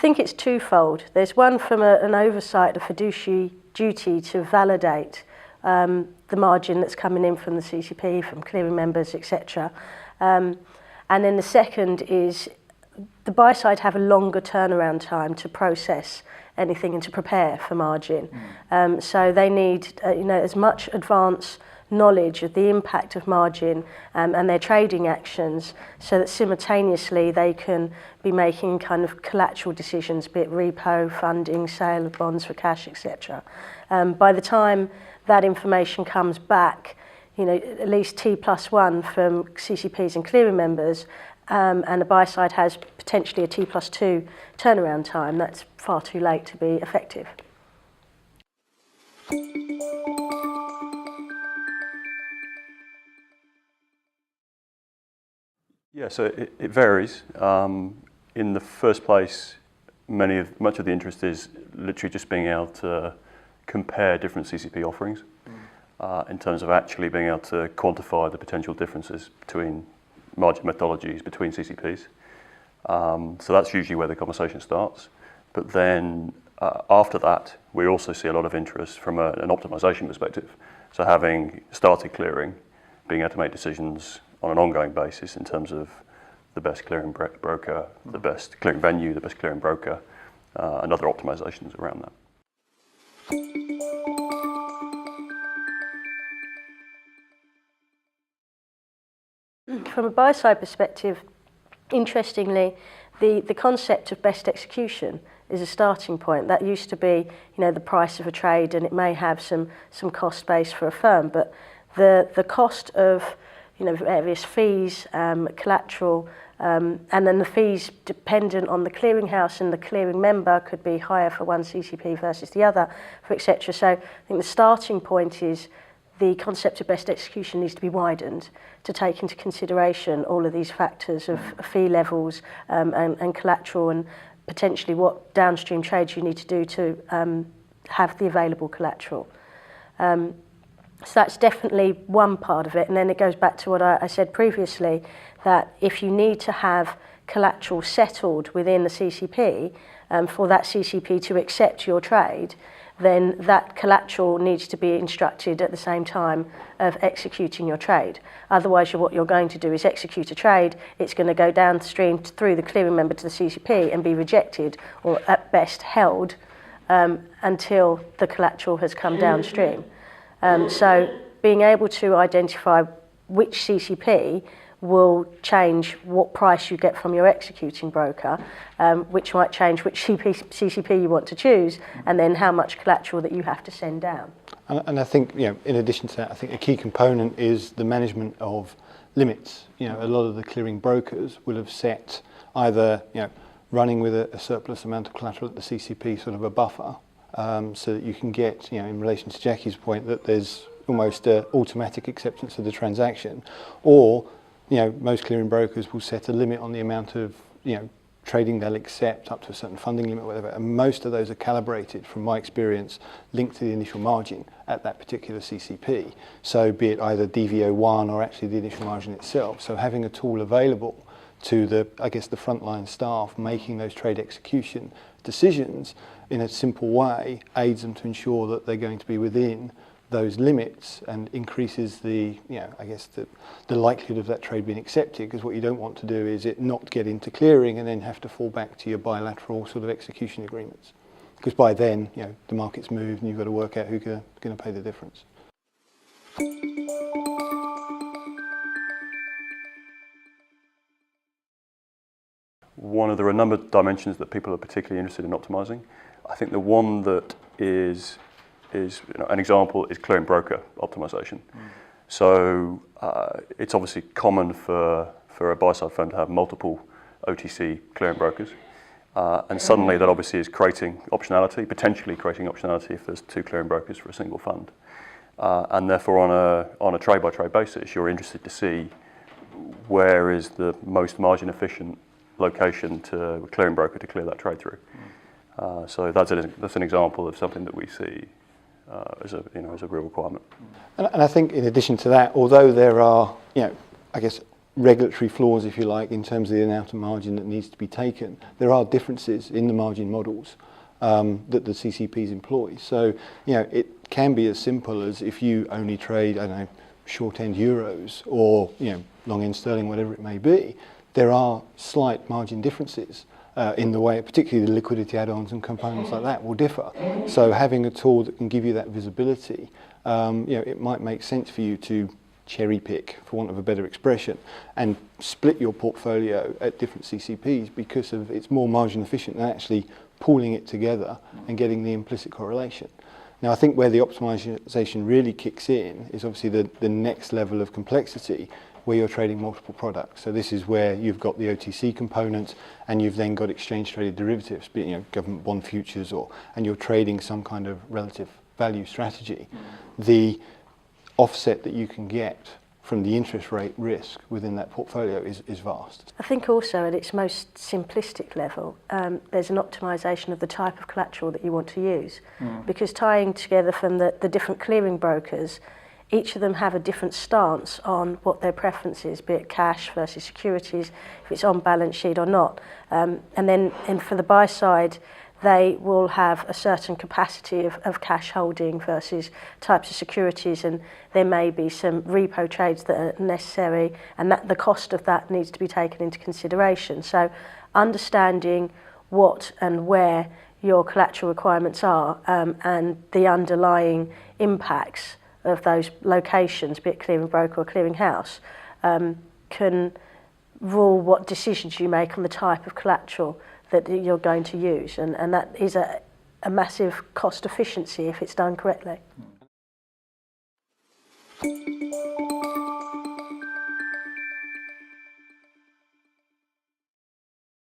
think it's twofold. There's one from an oversight, a fiduciary duty to validate the margin that's coming in from the CCP, from clearing members, etc. And then the second is the buy side have a longer turnaround time to process anything and to prepare for margin. So they need as much advance knowledge of the impact of margin and their trading actions, so that simultaneously they can be making kind of collateral decisions, be it repo, funding, sale of bonds for cash, etc. By the time that information comes back, at least T+1 from CCPs and clearing members, and the buy side has potentially a T+2 turnaround time. That's far too late to be effective. Yeah, so it varies. In the first place, much of the interest is literally just being able to compare different CCP offerings in terms of actually being able to quantify the potential differences between margin methodologies between CCPs. So that's usually where the conversation starts. But then after that, we also see a lot of interest from an optimization perspective. So having started clearing, being able to make decisions on an ongoing basis in terms of the best clearing broker, the best clearing venue, the best clearing broker, and other optimizations around that. From a buy-side perspective, interestingly, the concept of best execution is a starting point. That used to be, the price of a trade, and it may have some cost base for a firm, but the cost of various fees, collateral, and then the fees dependent on the clearinghouse and the clearing member could be higher for one CCP versus the other, for etc. So I think the starting point is the concept of best execution needs to be widened to take into consideration all of these factors of fee levels and collateral, and potentially what downstream trades you need to do to have the available collateral. So that's definitely one part of it, and then it goes back to what I said previously, that if you need to have collateral settled within the CCP for that CCP to accept your trade, then that collateral needs to be instructed at the same time of executing your trade. Otherwise, what you're going to do is execute a trade, it's going to go downstream through the clearing member to the CCP and be rejected, or at best held, until the collateral has come downstream. So being able to identify which CCP will change what price you get from your executing broker, which might change which CCP you want to choose, and then how much collateral that you have to send down. And I think, in addition to that, I think a key component is the management of limits. A lot of the clearing brokers will have set either, running with a surplus amount of collateral at the CCP, sort of a buffer, so that you can get, in relation to Jackie's point, that there's almost automatic acceptance of the transaction, or most clearing brokers will set a limit on the amount of trading they'll accept up to a certain funding limit, whatever. And most of those are calibrated, from my experience, linked to the initial margin at that particular CCP. So be it either DV01 or actually the initial margin itself. So having a tool available to the frontline staff making those trade execution decisions in a simple way aids them to ensure that they're going to be within those limits, and increases the likelihood of that trade being accepted, because what you don't want to do is it not get into clearing and then have to fall back to your bilateral sort of execution agreements, because by then the market's moved and you've got to work out who's going to pay the difference. There are a number of dimensions that people are particularly interested in optimizing. I think the one that is an example is clearing broker optimization. So it's obviously common for a buy-side firm to have multiple OTC clearing brokers, and suddenly that obviously is creating optionality, potentially creating optionality if there's two clearing brokers for a single fund, and therefore on a trade-by-trade basis, you're interested to see where is the most margin-efficient location to a clearing broker to clear that trade through. So that's an example of something that we see as a real requirement. And I think in addition to that, although there are, regulatory flaws, if you like, in terms of the amount of margin that needs to be taken. There are differences in the margin models that the CCPs employ. So, it can be as simple as if you only trade, I don't know, short-end euros or, long-end sterling, whatever it may be, there are slight margin differences in the way, particularly the liquidity add-ons and components like that will differ. So having a tool that can give you that visibility, it might make sense for you to cherry pick, for want of a better expression, and split your portfolio at different CCPs because it's more margin efficient than actually pooling it together and getting the implicit correlation. Now, I think where the optimization really kicks in is obviously the next level of complexity, where you're trading multiple products. So this is where you've got the OTC component, and you've then got exchange traded derivatives, be it, government bond futures, and you're trading some kind of relative value strategy. The offset that you can get from the interest rate risk within that portfolio is vast. I think also at its most simplistic level, there's an optimisation of the type of collateral that you want to use. Because tying together from the different clearing brokers, each of them have a different stance on what their preference is, be it cash versus securities, if it's on balance sheet or not. And for the buy side, they will have a certain capacity of cash holding versus types of securities, and there may be some repo trades that are necessary, and that the cost of that needs to be taken into consideration. So understanding what and where your collateral requirements are and the underlying impacts of those locations, be it clearing broker or clearing house, can rule what decisions you make on the type of collateral that you're going to use, and that is a massive cost efficiency if it's done correctly.